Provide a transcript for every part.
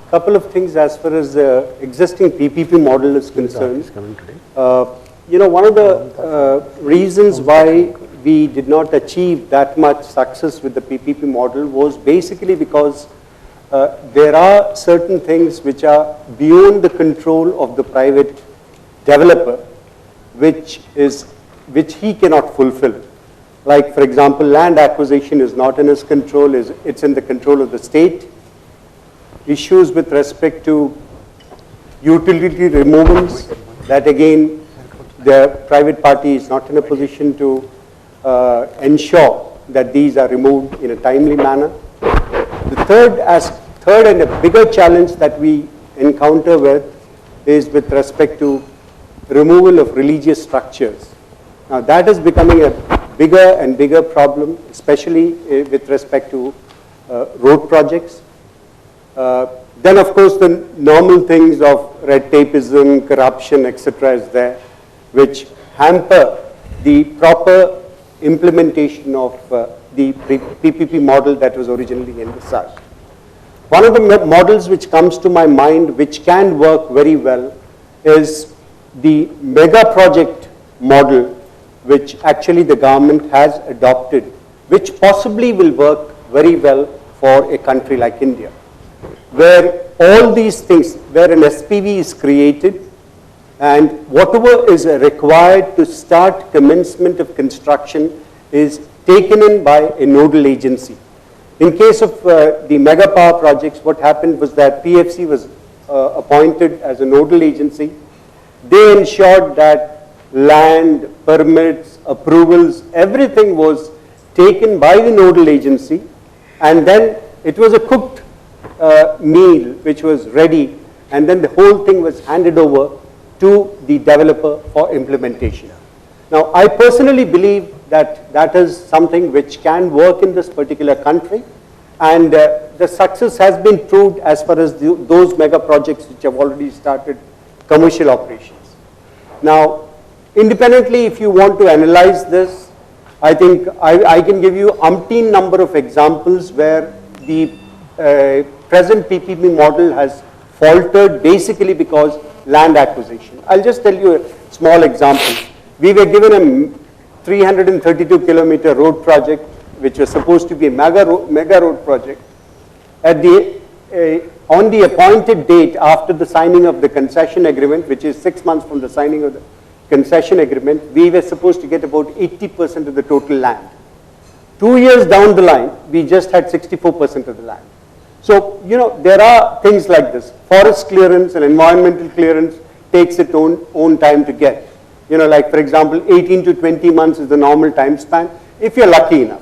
couple of things as far as the existing PPP model is concerned. One of the reasons why we did not achieve that much success with the PPP model was basically because there are certain things which are beyond the control of the private developer, which he cannot fulfill. Like, for example, land acquisition is not in his control, it's in the control of the state. Issues with respect to utility removals, that again, the private party is not in a position to ensure that these are removed in a timely manner. The third and a bigger challenge that we encounter with is with respect to removal of religious structures. Now that is becoming a bigger and bigger problem, especially with respect to road projects. Then of course the normal things of red tapeism, corruption, etc. is there, which hamper the proper implementation of the PPP model that was originally envisaged. One of the models which comes to my mind which can work very well is the mega project model, which actually the government has adopted, which possibly will work very well for a country like India, where all these things, where an SPV is created and whatever is required to start commencement of construction is taken in by a nodal agency. In case of the mega power projects, what happened was that PFC was appointed as a nodal agency. They ensured that land, permits, approvals, everything was taken by the nodal agency, and then it was a cooked meal which was ready, and then the whole thing was handed over to the developer for implementation. Now, I personally believe that that is something which can work in this particular country, and the success has been proved as far as those mega projects which have already started commercial operations. Now, independently, if you want to analyze this, I think I can give you umpteen number of examples where the present PPP model has faltered basically because land acquisition. I'll just tell you a small example. We were given a 332-kilometer road project, which was supposed to be a mega road project. At on the appointed date after the signing of the concession agreement, which is 6 months from the signing of the concession agreement, we were supposed to get about 80% of the total land. 2 years down the line, we just had 64% of the land. So, there are things like this. Forest clearance and environmental clearance takes its own time to get. Like for example, 18 to 20 months is the normal time span, if you're lucky enough.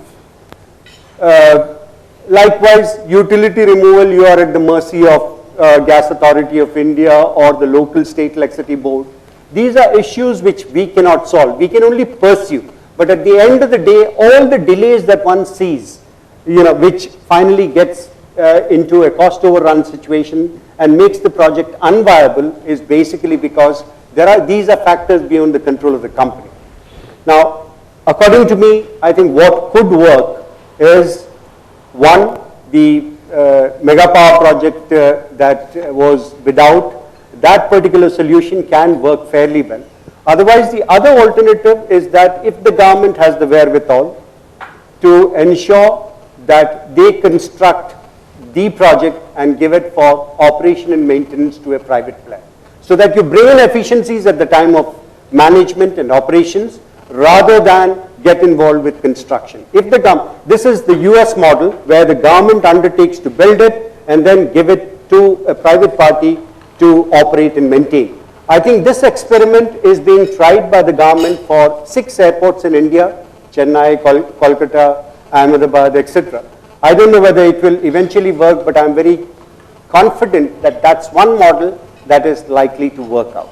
Likewise, utility removal, you are at the mercy of Gas Authority of India or the local state electricity board. These are issues which we cannot solve. We can only pursue. But at the end of the day, all the delays that one sees, which finally gets into a cost overrun situation and makes the project unviable, is basically because these are factors beyond the control of the company. Now, according to me, I think what could work is, one, the mega power project that was without, that particular solution can work fairly well. Otherwise, the other alternative is that if the government has the wherewithal to ensure that they construct the project and give it for operation and maintenance to a private player, so that you bring in efficiencies at the time of management and operations rather than get involved with construction. This is the US model where the government undertakes to build it and then give it to a private party to operate and maintain. I think this experiment is being tried by the government for 6 airports in India, Chennai, Kolkata, Ahmedabad, etc. I don't know whether it will eventually work, but I'm very confident that that's one model that is likely to work out.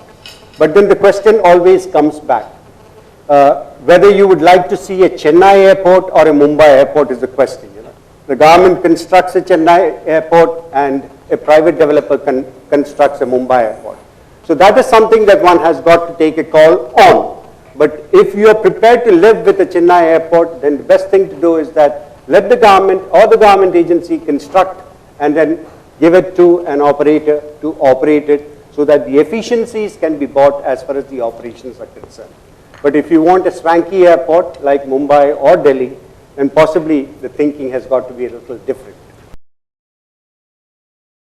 But then the question always comes back. Whether you would like to see a Chennai airport or a Mumbai airport is the question. The government constructs a Chennai airport and a private developer constructs a Mumbai airport. So that is something that one has got to take a call on. But if you are prepared to live with a Chennai airport, then the best thing to do is that let the government or the government agency construct and then give it to an operator to operate it so that the efficiencies can be bought as far as the operations are concerned. But if you want a swanky airport like Mumbai or Delhi, then possibly the thinking has got to be a little different.